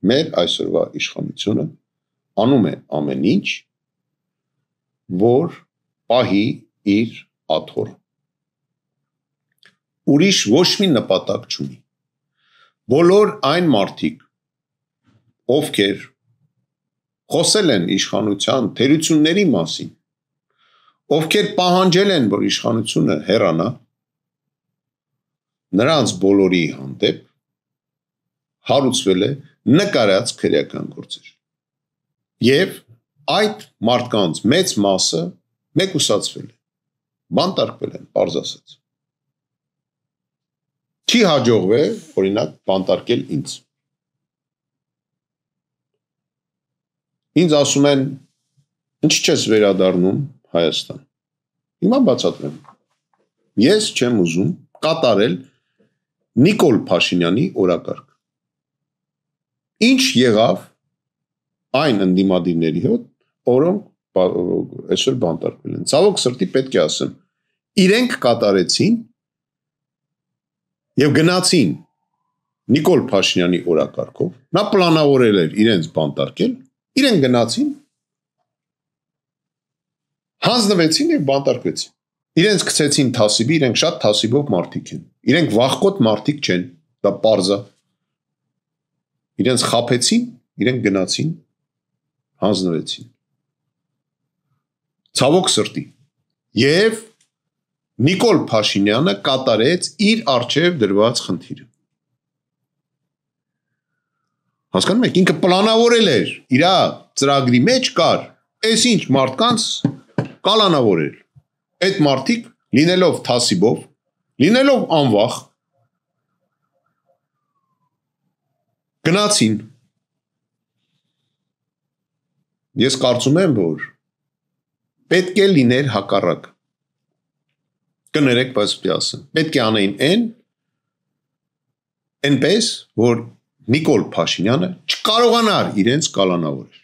Մեր այսօրվա իշխանությունը անում է ամեն ինչ, որ պահի իր աթոռը։ Ուրիշ ոչ մի նպատակ չունի։ Բոլոր այն մարդիկ, ովքեր խոսել են իշխանության թերությունների մասին, ովքեր պահանջել են, որ իշխանությունը հեռանա, նրանց բոլորի հանդեպ հարուցվել է նկարած քրեական գործեր։ Եվ այդ մարդկանց մեծ մասը մեկուսացվել է, բանտարկվել են, պարզ ասած։ Չի հաջողվել, օրինակ, բանտարկել ինձ։ Ինձ ասում են, ինչ չես վերադառնում Հայաստան։ Հիմա բացատրեմ։ Ես չեմ ուզում կատարել Նիկոլ Փաշինյանի օրակարգ։ Ինչ եղավ այն ընդդիմադիրների հետ, որոնք այսօր բանտարկվել են։ Ցավոք սրտի պետք է ասեմ, իրենք կատարեցին եւ գնացին Նիկոլ Փաշինյանի օրակարգով, նա պլանավորել էր իրենց բանտարկել, իրենք գնացին, հանձնվեցին եւ բանտարկվեցին։ Իրենց գցեցին թասիբի, իրենք շատ թասիբով մարդիկ են։ Իրենք վախկոտ մարդիկ չեն, դա պարզ է։ Իրենց խաբեցին, իրենք գնացին, հանձնվեցին։ Ցավոք սրտի։ Եվ Նիկոլ Փաշինյանը կատարեց իր արժև դրված խնդիրը։ Հասկանում եք, ինքը պլանավորել էր, իր ծրագրի մեջ կար, այս ինչ մարդկանց կալանավորել։ Այդ մարդիկ լինելով թասիբով, լինելով անվախ, գնացին։ Ես կարծում եմ, որ պետք է լիներ հակառակ։ Կներեք, բայց պիտի ասեմ, պետք է անեին այնպես, որ Նիկոլ Փաշինյանը չկարողանար իրենց կալանավորել։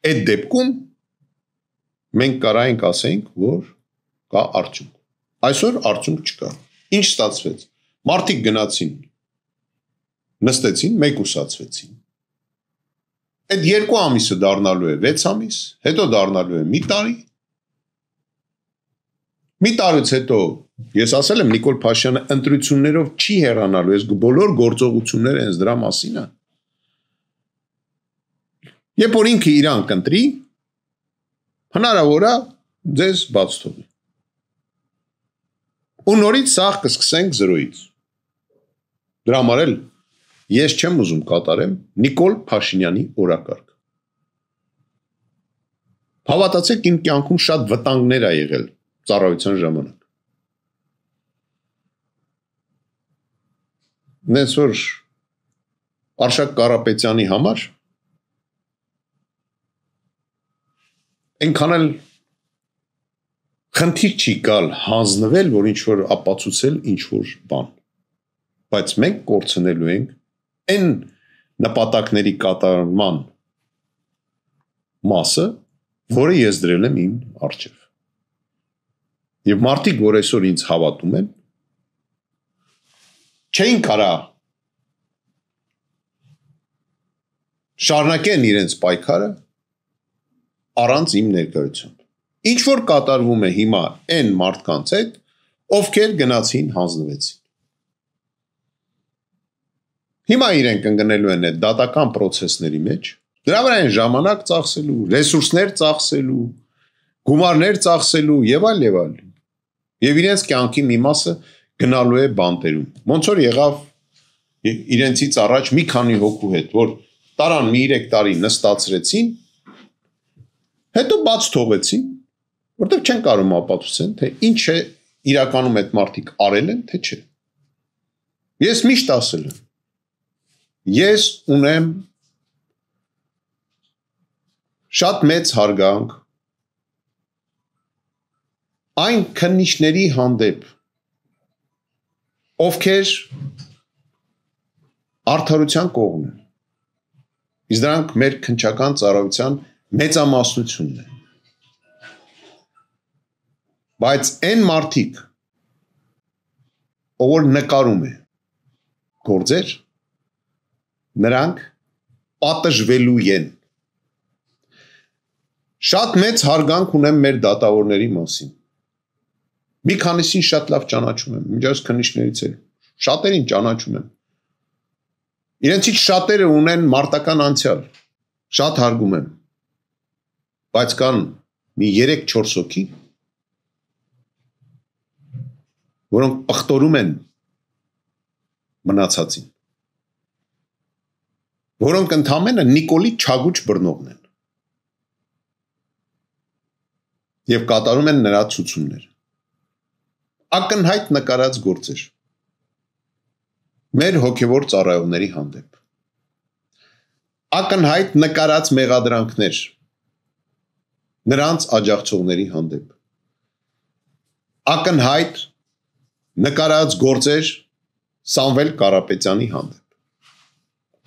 Այդ դեպքում մենք կարայինք ասենք, որ կա արդյունք։ Այսօր արդյունք չկա։ Ինչ ստացվեց։ Մարդիկ գնացին, նստեցին, մեկուսացվեցին։ Այդ 2 ամիսը դառնալու է 6 ամիս, հետո դառնալու է մի տարի։ Մի տարուց հետո, ես ասել եմ, Նիկոլ Փաշինյանը ընտրություններով չի հեռանալու, ես բոլոր գործողությունները հենց դրա մասին է։ Երբ որ ինքը իրան կընտրի, հնարավոր է ձեզ բաց թողի։ Ու նորից սաղ կսկսենք 0-ից։ Դրա համար էլ ես չեմ ուզում կատարեմ Նիկոլ Փաշինյանի օրակարգ։ Հավատացեք, իմ կյանքում շատ վտանգներ ա եղել ծառայության ժամանակ։ Նենց որ Արշակ Կարապետյանի համար այնքան էլ խնդիր չի գալ հանձնվել, որ ինչ-որ ապացուցել ինչ-որ բան։ Բայց մենք կորցնելու ենք այն նպատակների կատարման մասը, որը ես դրել եմ իմ առջև։ Եվ մարդիկ, որ այսօր ինձ հավատում են, չէին կարա շարունակեն իրենց պայքարը առանց իմ ներկայությամբ։ Ինչ որ կատարվում է հիմա այն մարդկանց հետ, ովքեր գնացին հանձնվեցին։ Հիմա իրենք ընկնելու են այդ դատական process-ների մեջ, դրա վրա են ժամանակ ծախսելու, ռեսուրսներ ծախսելու, գումարներ ծախսելու եւ այլ եւ այլ։ Եվ իրենց կյանքի մի մասը գնալու է բանտերում։ Ոնց որ եղավ իրենցից առաջ մի քանի հոգու հետ, որ տարան մի 3 տարի նստացրեցին, հետո բաց թողեցին, որտեղ չեն կարող ապացուցեն, թե ինչ է իրականում այդ մարդիկ արել են, թե չէ։ Ես միշտ ասել եմ, ես ունեմ շատ մեծ հարգանք այն քննիչների հանդեպ, ովքեր արդարության կողմ են։ Իսկ դրանք մեր քննչական ծառայության մեծամասնությունն է։ Բայց այն մարդիկ, ով նկարում է գործեր, նրանք պատժվելու են։ Շատ մեծ հարգանք ունեմ մեր դատավորների մասին։ Մի քանիսին շատ լավ ճանաչում եմ, միջազգ քննիչներից էլ շատերին ճանաչում եմ։ Իրենցից շատերը ունեն մարտական անցյալ, շատ հարգում եմ, բայց կան մի 3-4 հոգի, որոնք պղտորում են մնացածին, որոնք ընդամենը Նիկոլի Չագուչ բռնողն են և կատարում են նրա ցուցումներ, ակնհայտ նկարած գործեր մեր հոգևոր ծառայողների հանդեպ, ակնհայտ նկարած մեղադրանքներ նրանց աջակցողների հանդեպ, ակնհայտ նկարած գործեր Սամվել Կարապետյանի հանդեպ,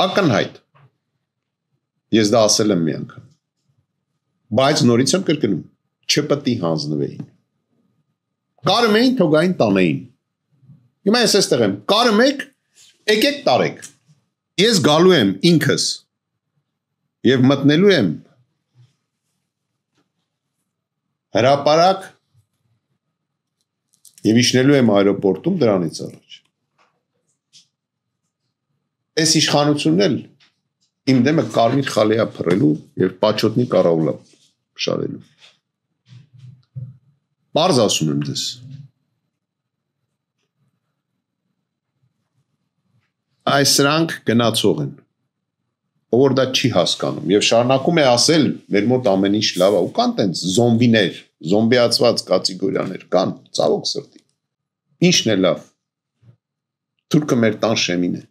ակնհայտ, ես դա ասել եմ մի անգամ, բայց նորից եմ կրկնում, չպետք է հանձնվեին, կարում էին թողային տանեին, հիմա ես այստեղ եմ, կարում եք, եկեք տարեք, ես գալու եմ ինքս և մտնելու եմ հրապարակ և իջնելու եմ այրոպորտում դրանից առաջ։ Այս իշխանությունն էլ իմ դեմը կարմիր խալիա փռելու և պաչոտնի կարաուլա շարելու։ Պարզ ասում եմ ձեզ։ Այս սրանք գնացող են, ով որ դա չի հասկանում և շարունակում է ասել մեր մոտ ամեն ինչ լավ է, ու կան տենց զոմբիներ, զոմբիացված կատեգորիաներ, կան ցավոք սրտի։ Ինչն է լավ։ Թուրքը մեր տան շեմին է։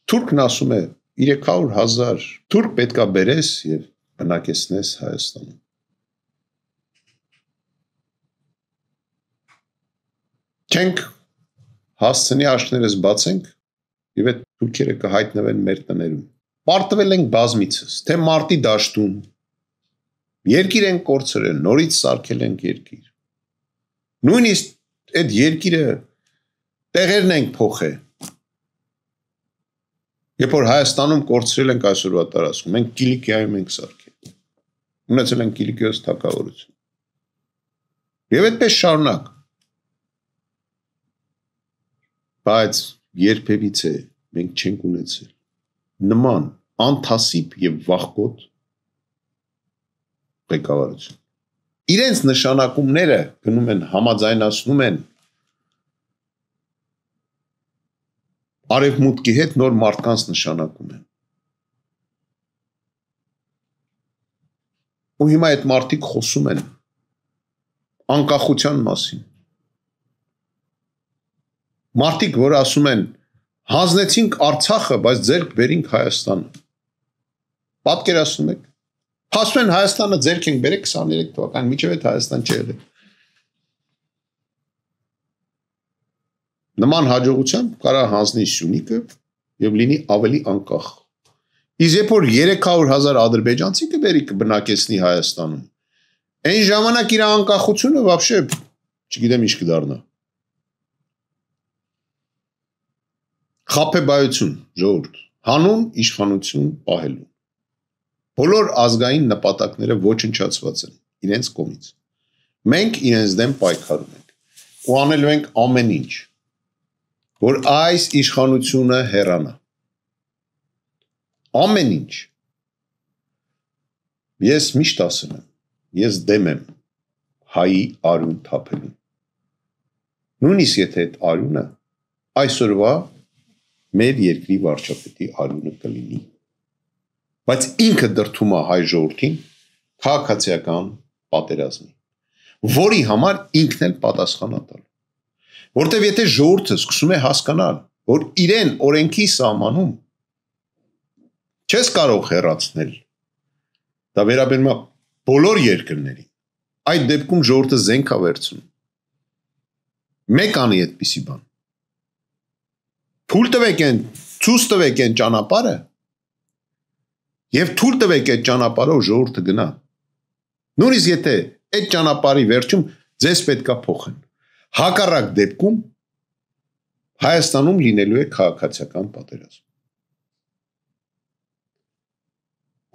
Թուրքն ասում է 300,000 թուրք պետքա բերես և բնակեցնես Հայաստանում։ Չենք հասցնի աշկներս բացենք և այդ թուրքերը կհայտնվեն մեր տներում։ Պարտվել ենք բազմիցս, թե մարտի դաշտում, երկիր ենք կորցրել, նորից սարքել ենք երկիր։ Նույնիսկ այդ երկիրը տեղերն ենք փոխել։ Երբ որ Հայաստանում կորցրել ենք այսօրվա տարածքում, մենք Կիլիկիայում ենք սարքել, ունեցել ենք Կիլիկիոս թագավորություն։ Եվ այդպես շարունակ։ Բայց երբևիցե մենք չենք ունեցել նման անթասիբ և վախկոտ ղեկավարություն։ Իրենց նշանակումները գնում են համաձայնացնում են արևմուտքի հետ նոր մարդկանց նշանակում են։ Ու հիմա այդ մարդիկ խոսում են անկախության մասին։ Մարդիկ, որ ասում են, հանձնեցինք Արցախը, բայց ձեռք բերինք Հայաստանը։ Պատկերացնում եք։ Ասում են Հայաստանը ձեռք ենք բերել 23 թվականին, մինչև այդ Հայաստան չեղել։ Նման հաջողությամբ կարող հանձնի Սյունիքը և լինի ավելի անկախ։ Իսկ երբ որ 300,000 ադրբեջանցի կբերի կբնակեցնի Հայաստանում, այն ժամանակ իր անկախությունը вообще չգիտեմ ինչ կդառնա։ Խաբեբայություն, ժողովուրդ, հանուն իշխանություն պահելու։ Բոլոր ազգային նպատակները ոչնչացված են իրենց կողմից։ Մենք իրենց դեմ պայքարում ենք ու անելու ենք ամեն ինչ, որ այս իշխանությունը հեռանա։ Ամեն ինչ։ Ես միշտ ասում եմ, ես դեմ եմ հայի արյուն թափելու։ Նույնիսկ եթե այդ արյունը այսօրվա մեր երկրի վարչապետի արյունը կլինի։ Բայց ինքը դրդում է հայ ժողովրդին քաղաքացիական պատերազմի, որի համար ինքն էլ պատասխան է տալու։ Որտեվ եթե ժողովուրդը սկսում է հասկանալ, որ իրեն օրենքի սահմանում չես կարող հեռացնել, դա վերաբերում է բոլոր երկրներին, այդ դեպքում ժողովուրդը զենք է վերցնում։ Մեկ անի այդպիսի բան։ Թույլ տվեք են, ցույց տվեք են ճանապարհը և թույլ տվեք այդ ճանապարհով ժողովուրդը գնա։ Նույնիսկ եթե այդ ճանապարհի վերջում ձեզ պետքա փոխեն։ Հակառակ դեպքում Հայաստանում լինելու է քաղաքացիական պատերազմ։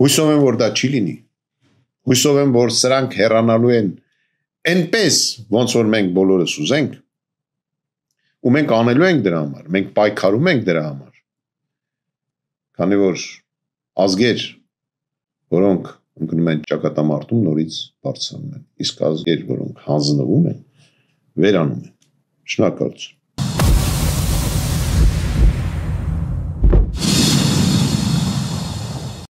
Հույսով եմ, որ դա չի լինի։ Հույսով եմ, որ սրանք հեռանալու են այնպես, ոնց որ մենք բոլորս ուզենք, ու մենք անելու ենք դրա համար, մենք պայքարում ենք դրա համար։ Քանի որ ազգեր, որոնք ընկնում են ճակատամարտում, նորից բարձրանում են, իսկ ազգեր, որոնք հանձնվում են, վերանում են։ Շնորհակալություն։